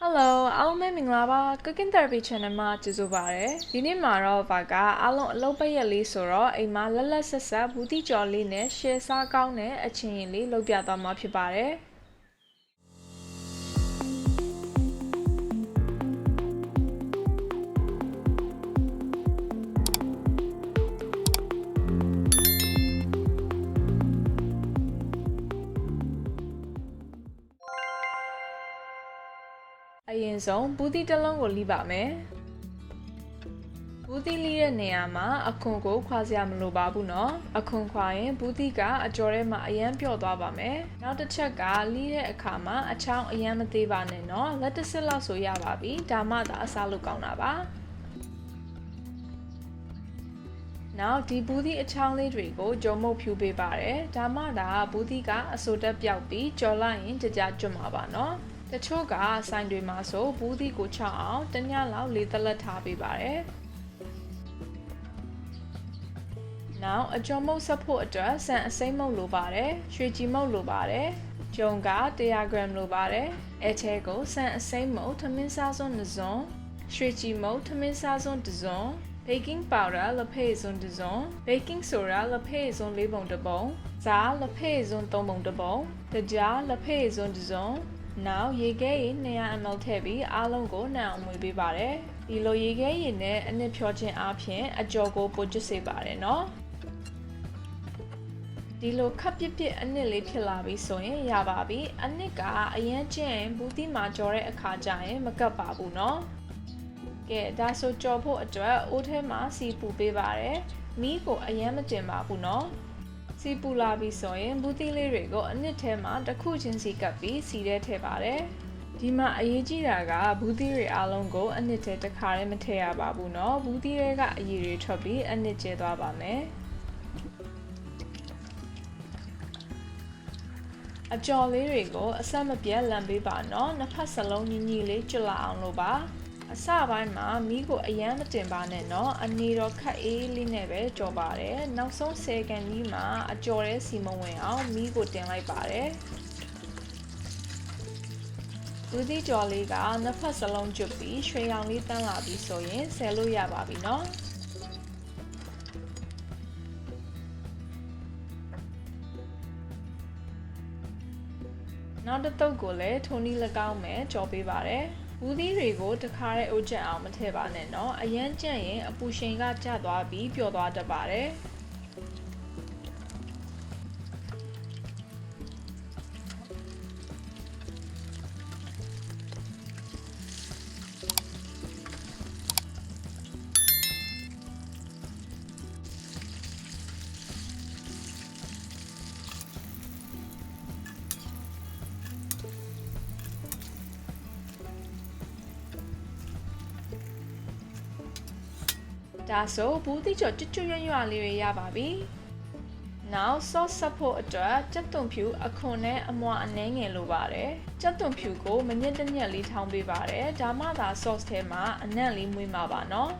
Hello, အားလုံးပဲမင်္ဂလာပါ Cooking Therapy Channel မှာကြိုဆိုပါရစေ။ဒီနေ့မှာတော့ဗာကအားလုံးအလုပ်ပတ်ရက်လေးဆိုတော့အိမ်မှာလက်လက်ဆက်ဆက်ဘူးတိကျော်လေးနဲ့ရှယ်စားကောင်းတဲ့အချင်းရင်လေးလုပ်ပြသွားမှာဖြစ်ပါတယ်။အရင်ဆုံးဘူးတိတစ်လုံးကိုလိပါမယ်ဘူးတိလိတဲ့နေရာမှာအခွန်ကိုခွာစရာမလိုပါဘူးเนาะအခွန်ခွာရင်ဘူးတိကအကျော်ထဲမှာအရန်ပြော့သွားပါမယ်နောက်တစ်ချက်ကလိတဲ့အခါမှာအချောင်းအရန်မသေးပါနဲ့เนาะလက်တစ်စစ်လောက်ဆိုရပါပြီဒါမှသာအစားလုပ်ကောင်းတာပါနောက်ဒီဘူးတိအချောင်းလေးတွေကိုဂျုံမုတ်ဖြူပေးပါတယ်ဒါမှသာဘူးတိကအစိုတက်ပြောက်ပြီးကြော်လိုက်ရင်ကြကြကျွတ်မှာပါเนาะတချို့ကဆိုင်တွေမှာဆိုဘူးသီးကိုချောင်းအောင်တညလောက်လေတလက်ထားပေးပါတယ်။နောက်အကျော်မုတ်ဆက်ဖို့အတွက်ဆန်အစိမ်းမုတ်လိုပါတယ်။ရွှေကြည်မုတ်လိုပါတယ်။ဂျုံက100 gram လိုပါတယ်။အဲထဲကိုဆန်အစိမ်းမုတ်ထမင်းစားစွန်းတစ်စုံရွှေကြည်မုတ်ထမင်းစားစွန်းတစ်စုံbaking powder လက်ဖက်စွန်းတစ်စုံ baking soda လက်ဖက်စွန်း4ပုံတစ်ပုံဇာလက်ဖက်စွန်း3ပုံတစ်ပုံတကြားလက်ဖက်စွန်းတစ်စုံနောက်ရေခဲရေ 200ml ထည့်ပြီးအားလုံးကိုနှံအောင်မွေးပေးပါတယ်။ဒီလိုရေခဲရေနဲ့အနစ်ဖြောခြင်းအပြင်အကြော်ကိုပိုကျွတ်စေပါတယ်နော်။ဒီလိုခပ်ပြစ်ပြစ်အနစ်လေးဖြစ်လာပြီဆိုရင်ရပါပြီ။အနစ်ကအရန်ကျရင်ဘူးတိမှာကြော်တဲ့အခါကျရင်မကပ်ပါဘူးနော်။ကဲဒါဆိုကြော်ဖို့အတွက်အိုးထဲမှာစီပူပေးပါတယ်။မီးကိုအရန်မတင်ပါဘူးနော်။စီပူလာပြီဆိုရင်ဘူးတိလေးတွေကိုအနစ်ထဲမှာတစ်ခုချင်းစီကပ်ပြီးစီထဲထည့်ပါတယ်ဒီမှာအရေးကြီးတာကဘူးတိတွေအားလုံးကိုအနစ်ထဲတစ်ခါတည်းမထည့်ရပါဘူးเนาะဘူးတိတွေကအရည်တွေထွက်ပြီးအနစ်ကျဲသွားပါမယ်အကြော်လေးတွေကိုအဆက်မပြတ်လံပေးပါเนาะနှစ်ဖက်စလုံးညီညီလေးကျွတ်လာအောင်လုပ်ပါအစပိုင်းမှာမီးကိုအရန်မတင်ပါနဲ့เนาะအနေတော့ခက်အေးလေးနဲ့ပဲကြော်ပါတယ်နောက်ဆုံး10ခန်းကြီးမှာအကြော်တဲ့စီမဝင်အောင်မီးကိုတင်လိုက်ပါတယ်ဘူးတိကြော်လေးကနှစ်ဖက်စလုံးကျွတ်ပြီးရွှေရောင်လေးတန်းလာပြီးဆိုရင်ဆယ်လို့ရပါပြီเนาะနောက်တစ်တုပ်ကိုလည်းထုံနီး၎င်းမဲ့ကြော်ပေးပါတယ်ဘူးသီးတွေကိုတခါတည်းအိုးကျအောင်မထည့်ပါနဲ့เนาะအရန်ကျန့်ရင်အပူချိန်ကကျသွားပြီးပျော်သွားတတ်ပါတယ်ဒါဆိုဘူးတိကျော်ကျွတ်ကျွတ်ရွရွလေးတွေရပါပြီ။နောက် sauce ဆက်ဖို့အတွက်ကြက်သွန်ဖြူအခွန်နဲ့အမွှားအနှဲငယ်လိုပါတယ်။ကြက်သွန်ဖြူကိုမညစ်တညက်လေးထောင်းပေးပါတယ်။ဒါမှသာ sauce ထဲမှာအနံ့လေးမွေးမှာပါနော်။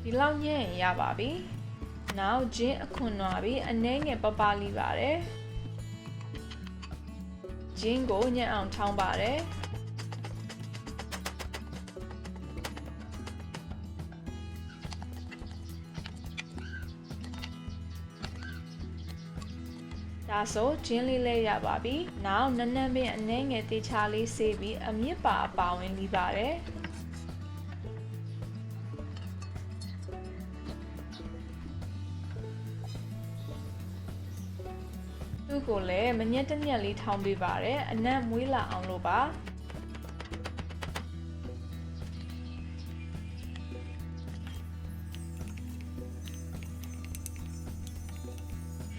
ဒီလောက်ညံ့ရင်ရပါပြီ။နောက်ဂျင်းအခွန်နွားပြီးအနှဲငယ်ပပလေးပါတယ်။ဂျင်းကိုညံ့အောင်ထောင်းပါတယ်ဒါဆိုဂျင်းလေးလဲရပါပြီနောက်နနံပင်အနှဲငယ်တေချာလေးဆေးပြီးအမြင့်ပါအပါဝင်လိပါတယ်သူ့ကိုလည်းမညက်တညက်လေးထောင်းပေးပါတယ်အနံ့မွေးလာအောင်လို့ပါ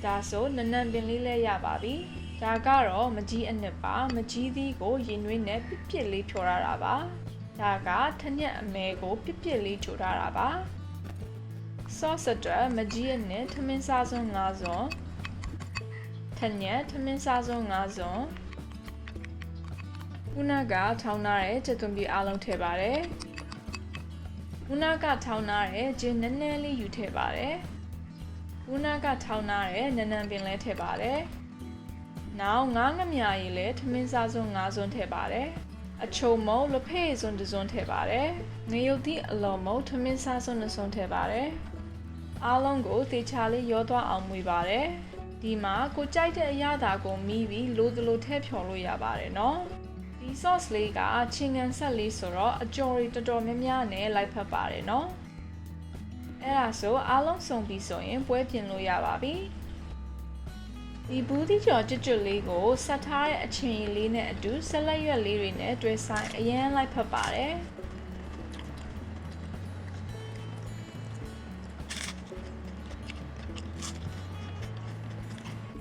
ဒါဆိုနနံပင်လေးလဲရပါပြီဒါကတော့မကြီးအနှစ်ပါမကြီးသီးကိုရင်နွေးနဲ့ပြစ်ပြစ်လေးဖြော်ရတာပါဒါကထညက်အမဲကိုပြစ်ပြစ်လေးချိုထားတာပါsauce အတွက်မကြီးအနှစ်ထမင်းစားစွန်း5စွန်းထညက်ထမင်းစားစွန်း5စွန်းခုနကထောင်းထားတဲ့ကြက်သွန်ပြည့်အားလုံးထည့်ပါတယ် ခုနကထောင်းထားတဲ့ဂျင်းနည်းနည်းလေးယူထည့်ပါတယ်ခုနကထောင်းထားတဲ့နန်းနန်းပင်လည်းထည့်ပါတယ်နောက်ငါးငမြရည်လည်းထမင်းစားစွန်း၅စွန်းထည့်ပါတယ်အချုံမုံလက်ဖက်စွန်းတစ်စွန်းထည့်ပါတယ်ငရုတ်သီးအလော်မုံထမင်းစားစွန်း2စွန်းထည့်ပါတယ်အားလုံးကိုတေချာလေးရောသွားအောင်မွေပါတယ်ဒီမှာကိုကြိုက်တဲ့အရာသာကိုမီးပြီးလိုသလိုထည့်ဖြော်လို့ရပါတယ်နော်ဒီ sauce လေးကချင်းငံဆက်လေးဆိုတော့အကြော်ရီတော်တော်များများနဲ့လိုက်ဖက်ပါတယ်နော်အဲ့ဒါဆိုအားလုံးစုံပြီဆိုရင်ပွဲပြင်လို့ရပါပြီဒီဘူးတိကျော်ကျွတ်ကျွတ်လေးကိုဆက်ထားတဲ့အချင်းရီလေးနဲ့အတူဆက်လက်ရွက်လေးတွေနဲ့တွဲဆိုင်အရင်လိုက်ဖက်ပါတယ်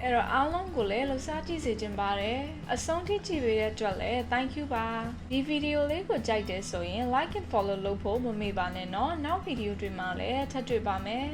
အဲ့တော့အားလုံးကိုလည်းလှူစားကြည့်စေချင်ပါတယ်အဆုံးထိကြည့်ပေးတဲ့အတွက်လည်း thank you ပါဒီဗီဒီယိုလေးကိုကြိုက်တယ်ဆိုရင် like and follow လုပ်ဖို့မမေ့ပါနဲ့เนาะနောက်ဗီဒီယိုတွေမှာလည်းထပ်တွေ့ပါမယ်